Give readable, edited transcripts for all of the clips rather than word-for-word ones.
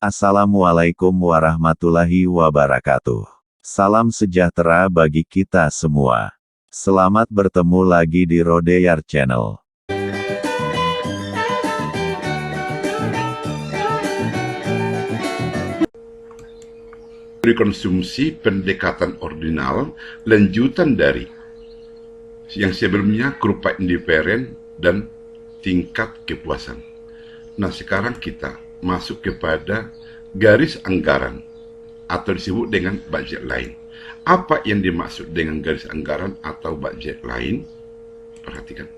Assalamualaikum warahmatullahi wabarakatuh. Salam sejahtera bagi kita semua. Selamat bertemu lagi di Rodeyar Channel. Konsumsi pendekatan ordinal lanjutan dari yang sebelumnya berupa indiferen dan tingkat kepuasan. Nah, sekarang kita masuk kepada garis anggaran atau disebut dengan budget line. Apa yang dimaksud dengan garis anggaran atau budget line? Perhatikan.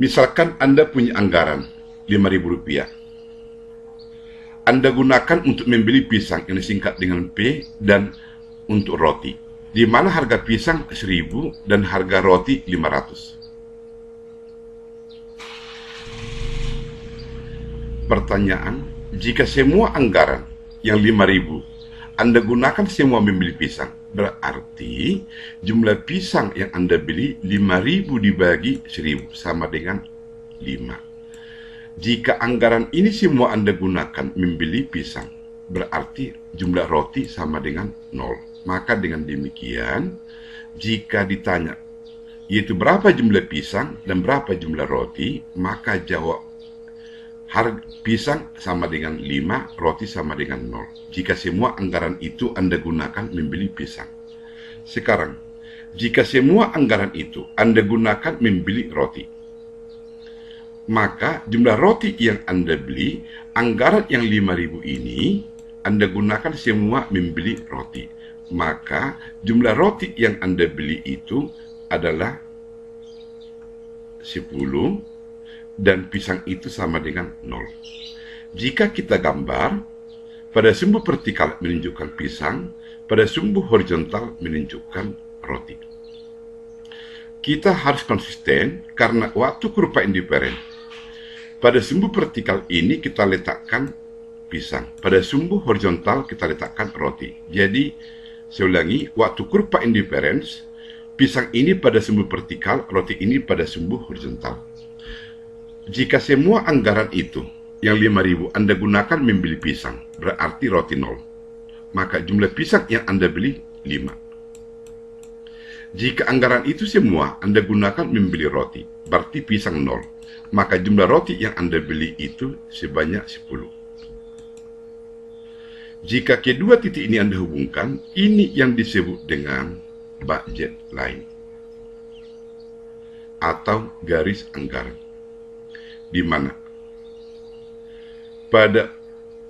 Misalkan Anda punya anggaran Rp5.000. Anda gunakan untuk membeli pisang yang disingkat dengan P dan untuk roti, di mana harga pisang 1.000 dan harga roti 500. Pertanyaan, jika semua anggaran yang 5.000 Anda gunakan semua membeli pisang, berarti jumlah pisang yang Anda beli 5.000 dibagi 1.000 sama dengan 5. Jika anggaran ini semua Anda gunakan membeli pisang, berarti jumlah roti sama dengan 0. Maka dengan demikian, jika ditanya, yaitu berapa jumlah pisang dan berapa jumlah roti, maka jawab harga pisang sama dengan 5, roti sama dengan 0. Jika semua anggaran itu Anda gunakan membeli pisang. Sekarang, jika semua anggaran itu Anda gunakan membeli roti, maka jumlah roti yang Anda beli, anggaran yang 5.000 ini, Anda gunakan semua membeli roti. Maka jumlah roti yang Anda beli itu adalah 10, dan pisang itu sama dengan 0. Jika kita gambar, pada sumbu vertikal menunjukkan pisang, pada sumbu horizontal menunjukkan roti. Kita harus konsisten karena waktu berupa indiferen. Pada sumbu vertikal ini kita letakkan pisang, pada sumbu horizontal kita letakkan roti. Jadi, saya ulangi, waktu kurva indiferens, pisang ini pada sumbu vertikal, roti ini pada sumbu horizontal. Jika semua anggaran itu yang 5.000 Anda gunakan membeli pisang, berarti roti 0. Maka jumlah pisang yang Anda beli 5. Jika anggaran itu semua Anda gunakan membeli roti, berarti pisang 0. Maka jumlah roti yang Anda beli itu sebanyak 10. Jika kedua titik ini Anda hubungkan, ini yang disebut dengan budget line atau garis anggaran. Di mana pada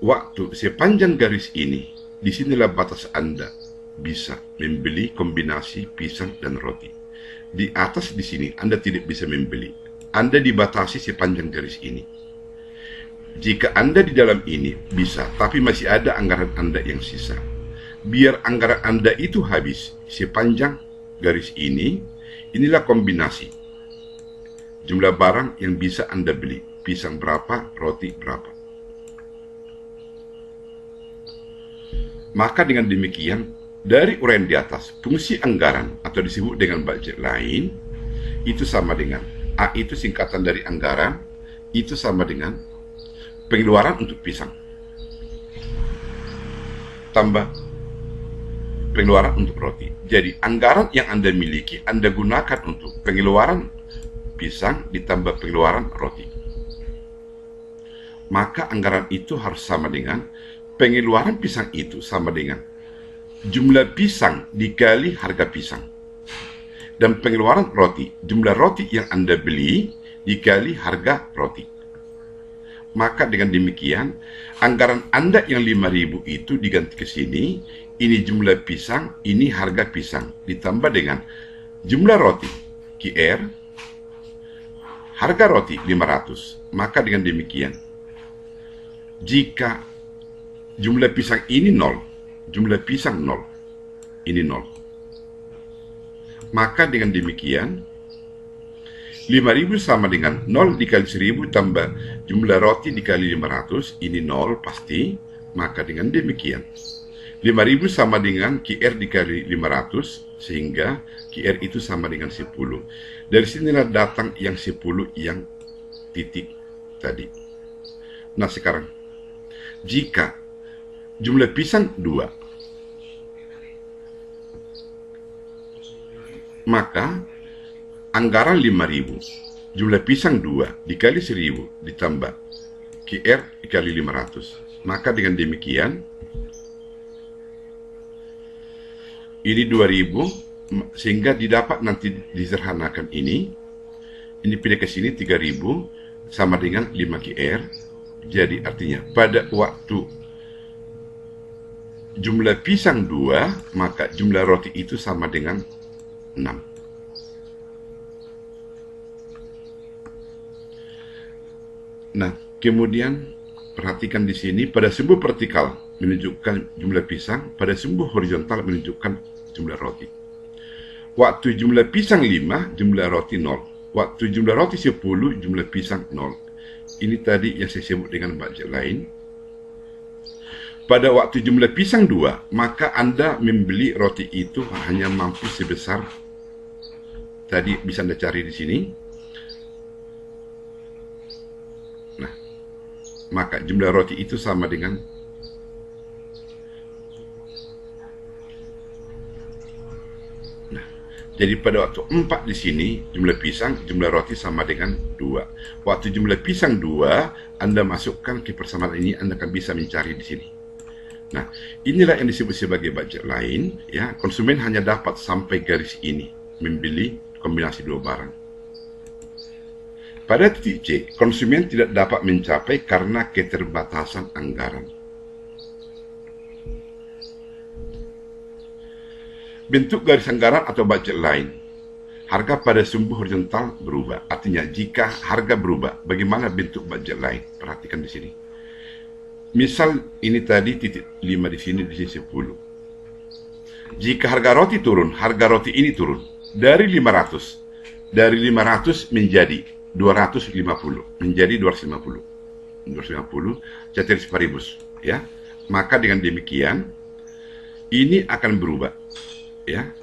waktu sepanjang garis ini, disinilah batas Anda bisa membeli kombinasi pisang dan roti. Di atas di sini Anda tidak bisa membeli. Anda dibatasi sepanjang garis ini. Jika Anda di dalam ini bisa, tapi masih ada anggaran Anda yang sisa. Biar anggaran Anda itu habis sepanjang garis ini, inilah kombinasi jumlah barang yang bisa Anda beli. Pisang berapa, roti berapa. Maka dengan demikian, dari uraian di atas, fungsi anggaran atau disebut dengan budget line, itu sama dengan A itu singkatan dari anggaran, itu sama dengan pengeluaran untuk pisang, tambah pengeluaran untuk roti. Jadi anggaran yang Anda miliki, Anda gunakan untuk pengeluaran pisang ditambah pengeluaran roti. Maka anggaran itu harus sama dengan pengeluaran pisang itu sama dengan jumlah pisang dikali harga pisang. Dan pengeluaran roti, jumlah roti yang Anda beli dikali harga roti. Maka dengan demikian, anggaran Anda yang 5.000 itu diganti ke sini, ini jumlah pisang, ini harga pisang, ditambah dengan jumlah roti, QR, harga roti 500. Maka dengan demikian, jika jumlah pisang ini 0, jumlah pisang 0, ini 0. Maka dengan demikian, 5.000 sama dengan 0 dikali 1.000 tambah jumlah roti dikali 500, ini 0 pasti. Maka dengan demikian, 5.000 sama dengan QR dikali 500, sehingga QR itu sama dengan 10. Dari sinilah datang yang 10 yang titik tadi. Nah sekarang, jika jumlah pisang 2, maka anggaran 5.000, jumlah pisang 2 dikali 1.000 ditambah QR dikali 500. Maka dengan demikian, ini 2.000, sehingga didapat nanti disederhanakan ini pindah ke sini 3.000 sama dengan 5 QR. Jadi artinya pada waktu jumlah pisang 2, maka jumlah roti itu sama dengan 6. Nah, kemudian perhatikan di sini pada sumbu vertikal menunjukkan jumlah pisang, pada sumbu horizontal menunjukkan jumlah roti. Waktu jumlah pisang 5, jumlah roti 0. Waktu jumlah roti 10, jumlah pisang 0. Ini tadi yang saya sebut dengan budget lain. Pada waktu jumlah pisang 2, maka Anda membeli roti itu hanya mampu sebesar, tadi bisa Anda cari di sini. Nah, maka jumlah roti itu sama dengan jadi pada waktu 4 di sini, jumlah pisang, jumlah roti sama dengan 2. Waktu jumlah pisang 2, Anda masukkan ke persamaan ini, Anda akan bisa mencari di sini. Nah, inilah yang disebut sebagai budget lain. Ya, konsumen hanya dapat sampai garis ini, membeli kombinasi dua barang. Pada titik C, konsumen tidak dapat mencapai karena keterbatasan anggaran. Bentuk garis anggaran atau budget lain. Harga pada sumbu horizontal berubah. Artinya, jika harga berubah, bagaimana bentuk budget lain? Perhatikan di sini. Misal ini tadi titik 5 di sini 10. Jika harga roti turun, harga roti ini turun dari 500. Dari 500 menjadi 250, menjadi 250. 250 ceteris paribus, ya. Maka dengan demikian ini akan berubah. Ya,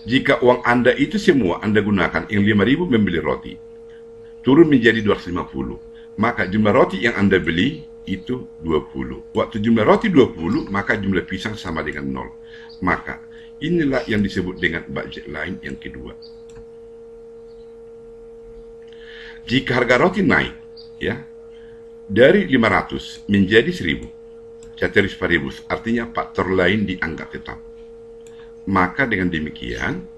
jika uang Anda itu semua Anda gunakan yang 5.000 membeli roti, turun menjadi 250, maka jumlah roti yang Anda beli itu 20. Waktu jumlah roti 20, maka jumlah pisang sama dengan 0. Maka inilah yang disebut dengan budget lain yang kedua. Jika harga roti naik, ya, dari 500 menjadi 1.000, ceteris paribus, artinya faktor lain dianggap tetap. Maka dengan demikian,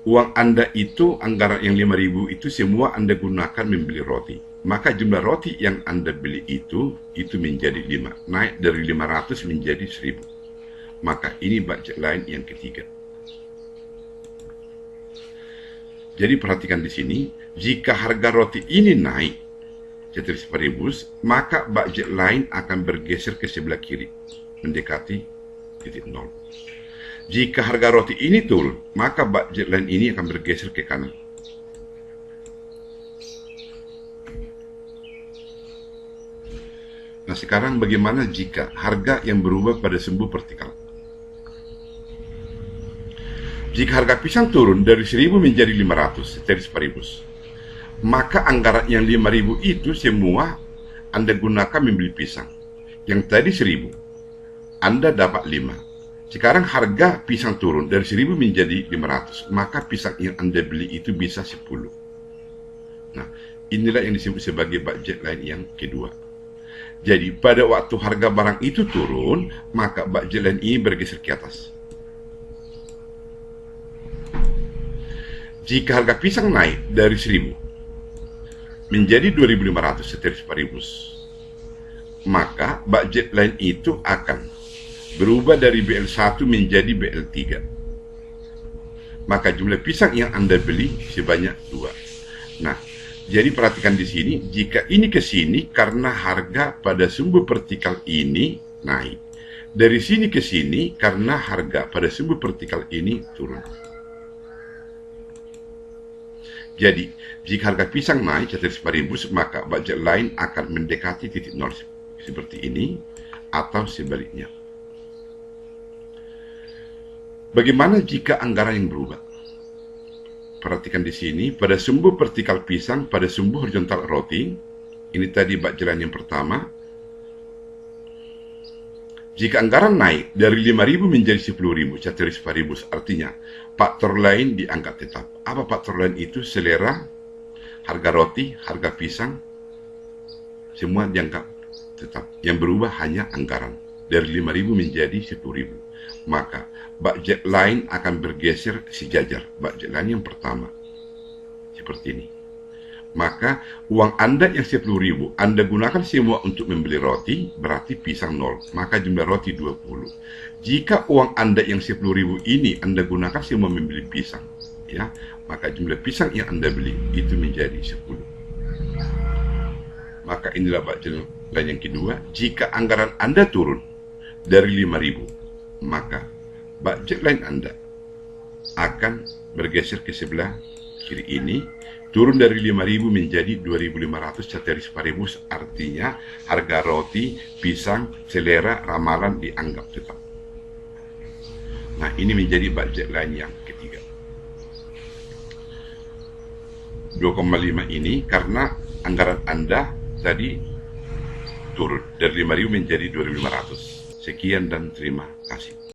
uang Anda itu, anggaran yang 5.000 itu semua Anda gunakan membeli roti. Maka jumlah roti yang Anda beli itu menjadi 5. Naik dari 500 menjadi 1.000. Maka ini budget lain yang ketiga. Jadi perhatikan di sini, jika harga roti ini naik, ceteris paribus, maka budget lain akan bergeser ke sebelah kiri, mendekati titik 0. Jika harga roti ini turun, maka budget lain ini akan bergeser ke kanan. Nah sekarang bagaimana jika harga yang berubah pada sumbu vertikal? Jika harga pisang turun dari 1.000 menjadi 500, ceteris paribus, maka anggaran yang 5.000 itu semua Anda gunakan membeli pisang. Yang tadi 1.000, Anda dapat 5. Sekarang harga pisang turun dari 1.000 menjadi 500, maka pisang yang Anda beli itu bisa 10. Nah, inilah yang disebut sebagai budget lain yang kedua. Jadi, pada waktu harga barang itu turun, maka budget lain ini bergeser ke atas. Jika harga pisang naik dari 1.000 menjadi 2.500 ceteris paribus, maka budget lain itu akan berubah dari BL1 menjadi BL3. Maka jumlah pisang yang Anda beli sebanyak 2. Nah, jadi perhatikan di sini, jika ini ke sini karena harga pada sumbu vertikal ini naik. Dari sini ke sini karena harga pada sumbu vertikal ini turun. Jadi, jika harga pisang naik ceteris paribus, maka budget lain akan mendekati titik 0 seperti ini atau sebaliknya. Bagaimana jika anggaran yang berubah? perhatikan di sini, pada sumbu vertikal pisang, pada sumbu horizontal roti, ini tadi bak jalan yang pertama. Jika anggaran naik dari 5.000 menjadi 10.000, ceteris paribus, artinya faktor lain dianggap tetap. Apa faktor lain itu? Selera, harga roti, harga pisang, semua dianggap tetap. Yang berubah hanya anggaran. Dari 5.000 menjadi 10.000. Maka budget lain akan bergeser sejajar. Budget lain yang pertama. Seperti ini. Maka uang Anda yang 10.000, Anda gunakan semua untuk membeli roti, berarti pisang 0. Maka jumlah roti 20. Jika uang Anda yang 10.000 ini Anda gunakan semua membeli pisang, ya, maka jumlah pisang yang Anda beli itu menjadi 10. Maka inilah budget lain yang kedua. Jika anggaran Anda turun dari 5.000, maka budget lain Anda akan bergeser ke sebelah kiri ini, turun dari 5.000 menjadi 2.500 ceteris paribus, artinya harga roti, pisang, selera, ramalan dianggap tetap. Nah, ini menjadi budget lain yang ketiga. 2,5 ini karena anggaran Anda tadi turun dari 5.000 menjadi 2.500. Sekian dan terima kasih.